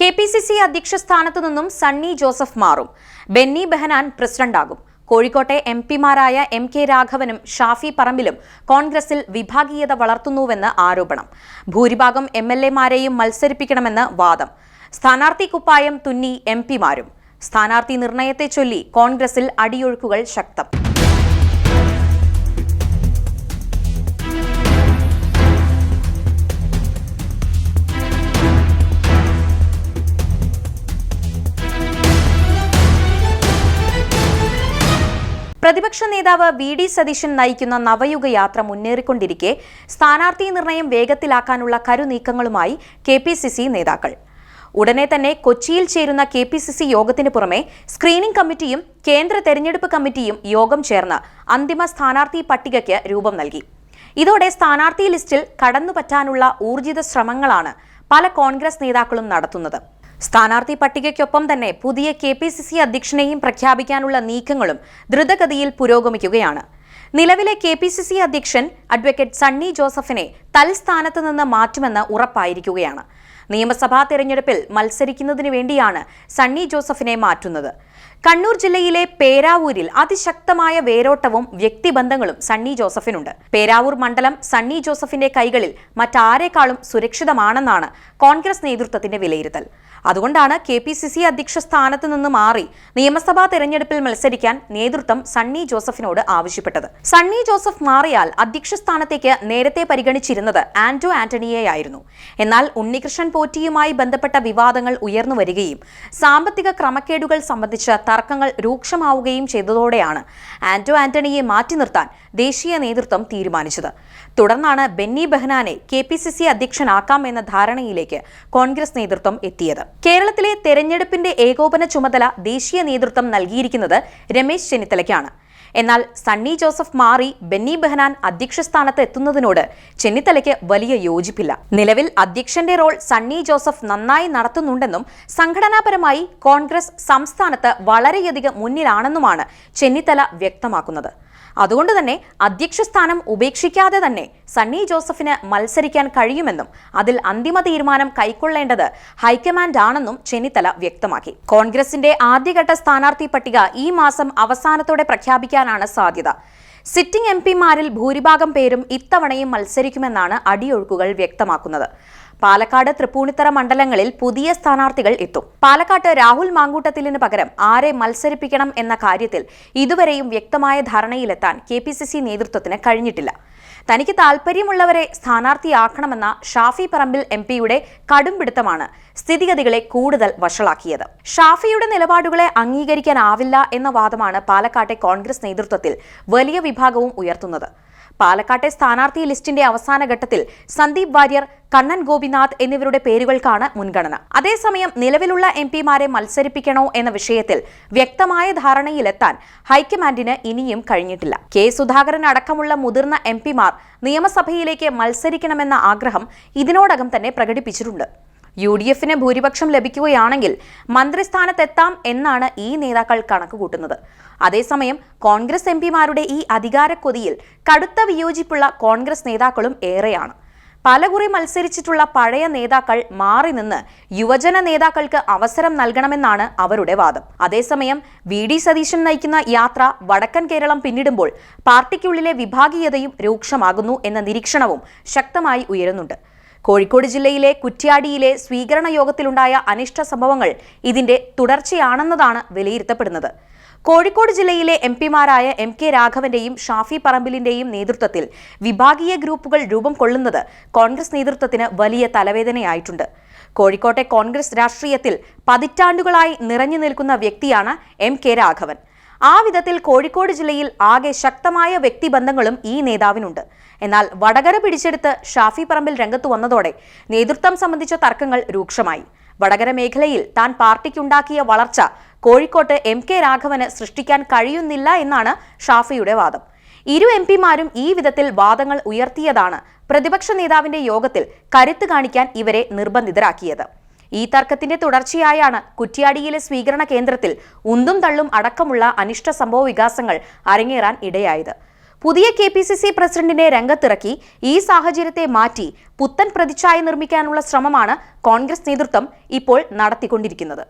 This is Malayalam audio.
കെപിസിസി അധ്യക്ഷ സ്ഥാനത്തു നിന്നും സണ്ണി ജോസഫ് മാറും. ബെന്നി ബെഹനാൻ പ്രസിഡന്റാകും. കോഴിക്കോട്ടെ എംപിമാരായ എം.കെ. രാഘവനും ഷാഫി പറമ്പിലും കോൺഗ്രസിൽ വിഭാഗീയത വളർത്തുന്നുവെന്ന് ആരോപണം. ഭൂരിഭാഗം എംഎൽഎമാരെയും മത്സരിപ്പിക്കണമെന്ന് വാദം. സ്ഥാനാർത്ഥി കുപ്പായം തുന്നി എംപിമാരും. സ്ഥാനാർത്ഥി നിർണയത്തെ ചൊല്ലി കോൺഗ്രസിൽ അടിയൊഴുക്കുകൾ ശക്തം. പ്രതിപക്ഷ നേതാവ് വി.ഡി. സതീശൻ നയിക്കുന്ന നവയുഗ യാത്ര മുന്നേറിക്കൊണ്ടിരിക്കെ സ്ഥാനാർത്ഥി നിർണയം വേഗത്തിലാക്കാനുള്ള കരുനീക്കങ്ങളുമായി കെപിസിസി നേതാക്കൾ. ഉടനെ തന്നെ കൊച്ചിയിൽ ചേരുന്ന കെപിസിസി യോഗത്തിന് പുറമെ സ്ക്രീനിംഗ് കമ്മിറ്റിയും കേന്ദ്ര തെരഞ്ഞെടുപ്പ് കമ്മിറ്റിയും യോഗം ചേർന്ന് അന്തിമ സ്ഥാനാർത്ഥി പട്ടികയ്ക്ക് രൂപം നൽകി. ഇതോടെ സ്ഥാനാർത്ഥി ലിസ്റ്റിൽ കടന്നുപറ്റാനുള്ള ഊർജിത ശ്രമങ്ങളാണ് പല കോൺഗ്രസ് നേതാക്കളും നടത്തുന്നത്. സ്ഥാനാർത്ഥി പട്ടികയ്ക്കൊപ്പം തന്നെ പുതിയ കെപിസിസി അധ്യക്ഷനെയും പ്രഖ്യാപിക്കാനുള്ള നീക്കങ്ങളും ദ്രുതഗതിയിൽ പുരോഗമിക്കുകയാണ്. നിലവിലെ കെപിസിസി അധ്യക്ഷൻ അഡ്വക്കേറ്റ് സണ്ണി ജോസഫിനെ തൽസ്ഥാനത്ത് നിന്ന് മാറ്റുമെന്ന് ഉറപ്പായിരിക്കുകയാണ്. നിയമസഭാ തെരഞ്ഞെടുപ്പിൽ മത്സരിക്കുന്നതിന് വേണ്ടിയാണ് സണ്ണി ജോസഫിനെ മാറ്റുന്നത്. കണ്ണൂർ ജില്ലയിലെ പേരാവൂരിൽ അതിശക്തമായ വേരോട്ടവും വ്യക്തിബന്ധങ്ങളും സണ്ണി ജോസഫിനുണ്ട്. പേരാവൂർ മണ്ഡലം സണ്ണി ജോസഫിന്റെ കൈകളിൽ മറ്റാരേക്കാളും സുരക്ഷിതമാണെന്നാണ് കോൺഗ്രസ് നേതൃത്വത്തിന്റെ വിലയിരുത്തൽ. അതുകൊണ്ടാണ് കെപിസിസി അധ്യക്ഷ സ്ഥാനത്ത് നിന്ന് മാറി നിയമസഭാ തെരഞ്ഞെടുപ്പിൽ മത്സരിക്കാൻ നേതൃത്വം സണ്ണി ജോസഫിനോട് ആവശ്യപ്പെട്ടത്. സണ്ണി ജോസഫ് മാറിയാൽ അധ്യക്ഷ സ്ഥാനത്തേക്ക് നേരത്തെ പരിഗണിച്ചിരുന്നത് ആന്റോ ആന്റണിയെയായിരുന്നു. എന്നാൽ ഉണ്ണികൃഷ്ണൻ പോറ്റിയുമായി ബന്ധപ്പെട്ട വിവാദങ്ങൾ ഉയർന്നു വരികയും സാമ്പത്തിക ക്രമക്കേടുകൾ സംബന്ധിച്ച തർക്കങ്ങൾ രൂക്ഷമാവുകയും ചെയ്തതോടെയാണ് ആന്റോ ആന്റണിയെ മാറ്റി നിർത്താൻ ദേശീയ നേതൃത്വം തീരുമാനിച്ചത്. തുടർന്നാണ് ബെന്നി ബെഹനാനെ കെപിസിസി അധ്യക്ഷനാക്കാം എന്ന ധാരണയിലേക്ക് കോൺഗ്രസ് നേതൃത്വം എത്തിയത്. കേരളത്തിലെ തെരഞ്ഞെടുപ്പിന്റെ ഏകോപന ചുമതല ദേശീയ നേതൃത്വം നൽകിയിരിക്കുന്നത് രമേശ് ചെന്നിത്തലയ്ക്കാണ്. എന്നാൽ സണ്ണി ജോസഫ് മാറി ബെന്നി ബെഹനാൻ അധ്യക്ഷ സ്ഥാനത്ത് എത്തുന്നതിനോട് ചെന്നിത്തലയ്ക്ക് വലിയ യോജിപ്പില്ല. നിലവിൽ അധ്യക്ഷന്റെ റോൾ സണ്ണി ജോസഫ് നന്നായി നടത്തുന്നുണ്ടെന്നും സംഘടനാപരമായി കോൺഗ്രസ് സംസ്ഥാനത്ത് വളരെയധികം മുന്നിലാണെന്നുമാണ് ചെന്നിത്തല വ്യക്തമാക്കുന്നത്. അതുകൊണ്ട് തന്നെ അധ്യക്ഷ സ്ഥാനം ഉപേക്ഷിക്കാതെ തന്നെ സണ്ണി ജോസഫിന് മത്സരിക്കാൻ കഴിയുമെന്നും അതിൽ അന്തിമ തീരുമാനം കൈക്കൊള്ളേണ്ടത് ഹൈക്കമാൻഡ് ആണെന്നും ചെന്നിത്തല വ്യക്തമാക്കി. കോൺഗ്രസിന്റെ ആദ്യഘട്ട സ്ഥാനാർത്ഥി പട്ടിക ഈ മാസം അവസാനത്തോടെ പ്രഖ്യാപിക്കാനാണ് സാധ്യത. സിറ്റിംഗ് എംപിമാരിൽ ഭൂരിഭാഗം പേരും ഇത്തവണയും മത്സരിക്കുമെന്നാണ് അടിയൊഴുക്കുകൾ വ്യക്തമാക്കുന്നത്. പാലക്കാട്, തൃപ്പൂണിത്തറ മണ്ഡലങ്ങളിൽ പുതിയ സ്ഥാനാർത്ഥികൾ എത്തും. പാലക്കാട്ട് രാഹുൽ മാങ്കൂട്ടത്തിലിന് പകരം ആരെ മത്സരിപ്പിക്കണം എന്ന കാര്യത്തിൽ ഇതുവരെയും വ്യക്തമായ ധാരണയിലെത്താൻ കെപിസിസി നേതൃത്വത്തിന് കഴിഞ്ഞിട്ടില്ല. തനിക്ക് താൽപര്യമുള്ളവരെ സ്ഥാനാർത്ഥിയാക്കണമെന്ന ഷാഫി പറമ്പിൽ എംപിയുടെ കടുംപിടുത്തമാണ് സ്ഥിതിഗതികളെ കൂടുതൽ വഷളാക്കിയത്. ഷാഫിയുടെ നിലപാടുകളെ അംഗീകരിക്കാനാവില്ല എന്ന വാദമാണ് പാലക്കാട്ടെ കോൺഗ്രസ് നേതൃത്വത്തിൽ വലിയ വിഭാഗവും ഉയർത്തുന്നത്. പാലക്കാട്ടെ സ്ഥാനാർത്ഥി ലിസ്റ്റിന്റെ അവസാന ഘട്ടത്തിൽ സന്ദീപ് വാര്യർ, കണ്ണൻ ഗോപിനാഥ് എന്നിവരുടെ പേരുകൾക്കാണ് മുൻഗണന. അതേസമയം നിലവിലുള്ള എംപിമാരെ മത്സരിപ്പിക്കണോ എന്ന വിഷയത്തിൽ വ്യക്തമായ ധാരണയിലെത്താൻ ഹൈക്കമാൻഡിന് ഇനിയും കഴിഞ്ഞിട്ടില്ല. കെ സുധാകരൻ അടക്കമുള്ള മുതിർന്ന എംപിമാർ നിയമസഭയിലേക്ക് മത്സരിക്കണമെന്ന ആഗ്രഹം ഇതിനോടകം തന്നെ പ്രകടിപ്പിച്ചിട്ടുണ്ട്. യു.ഡി.എഫിന് ഭൂരിപക്ഷം ലഭിക്കുകയാണെങ്കിൽ മന്ത്രിസ്ഥാനത്തെത്താം എന്നാണ് ഈ നേതാക്കൾ കണക്കുകൂട്ടുന്നത്. അതേസമയം കോൺഗ്രസ് എംപിമാരുടെ ഈ അധികാരക്കൊതിയിൽ കടുത്ത വിയോജിപ്പുള്ള കോൺഗ്രസ് നേതാക്കളും ഏറെയാണ്. പലകുറി മത്സരിച്ചിട്ടുള്ള പഴയ നേതാക്കൾ മാറി നിന്ന് യുവജന നേതാക്കൾക്ക് അവസരം നൽകണമെന്നാണ് അവരുടെ വാദം. അതേസമയം വി.ഡി. സതീശൻ നയിക്കുന്ന യാത്ര വടക്കൻ കേരളം പിന്നിടുമ്പോൾ പാർട്ടിക്കുള്ളിലെ വിഭാഗീയതയും രൂക്ഷമാകുന്നു എന്ന നിരീക്ഷണവും ശക്തമായി ഉയരുന്നുണ്ട്. കോഴിക്കോട് ജില്ലയിലെ കുറ്റ്യാടിയിലെ സ്വീകരണ യോഗത്തിലുണ്ടായ അനിഷ്ട സംഭവങ്ങൾ ഇതിന്റെ തുടർച്ചയാണെന്നതാണ് വിലയിരുത്തപ്പെടുന്നത്. കോഴിക്കോട് ജില്ലയിലെ എംപിമാരായ എം.കെ. രാഘവന്റെയും ഷാഫി പറമ്പിലിന്റെയും നേതൃത്വത്തിൽ വിഭാഗീയ ഗ്രൂപ്പുകൾ രൂപം കൊള്ളുന്നത് കോൺഗ്രസ് നേതൃത്വത്തിന് വലിയ തലവേദനയായിട്ടുണ്ട്. കോഴിക്കോട്ടെ കോൺഗ്രസ് രാഷ്ട്രീയത്തിൽ പതിറ്റാണ്ടുകളായി നിറഞ്ഞു നിൽക്കുന്ന വ്യക്തിയാണ് എം.കെ. രാഘവൻ. ആ വിധത്തിൽ കോഴിക്കോട് ജില്ലയിൽ ആകെ ശക്തമായ വ്യക്തിബന്ധങ്ങളും ഈ നേതാവിനുണ്ട്. എന്നാൽ വടകര പിടിച്ചെടുത്ത് ഷാഫി പറമ്പിൽ രംഗത്തു വന്നതോടെ നേതൃത്വം സംബന്ധിച്ച തർക്കങ്ങൾ രൂക്ഷമായി. വടകര മേഖലയിൽ താൻ പാർട്ടിക്കുണ്ടാക്കിയ വളർച്ച കോഴിക്കോട്ട് എം.കെ. രാഘവന് സൃഷ്ടിക്കാൻ കഴിയുന്നില്ല എന്നാണ് ഷാഫിയുടെ വാദം. ഇരു എംപിമാരും ഈ വിധത്തിൽ വാദങ്ങൾ ഉയർത്തിയതാണ് പ്രതിപക്ഷ നേതാവിന്റെ യോഗത്തിൽ കരുത്ത് കാണിക്കാൻ ഇവരെ നിർബന്ധിതരാക്കിയത്. ഈ തർക്കത്തിന്റെ തുടർച്ചയായാണ് കുറ്റ്യാടിയിലെ സ്വീകരണ കേന്ദ്രത്തിൽ ഉന്തും തള്ളും അടക്കമുള്ള അനിഷ്ട സംഭവ വികാസങ്ങൾ അരങ്ങേറാൻ ഇടയായത്. പുതിയ KPCC പ്രസിഡന്റിനെ രംഗത്തിറക്കി ഈ സാഹചര്യത്തെ മാറ്റി പുത്തൻ പ്രതിച്ഛായ നിർമ്മിക്കാനുള്ള ശ്രമമാണ് കോൺഗ്രസ് നേതൃത്വം ഇപ്പോൾ നടത്തിക്കൊണ്ടിരിക്കുന്നത്.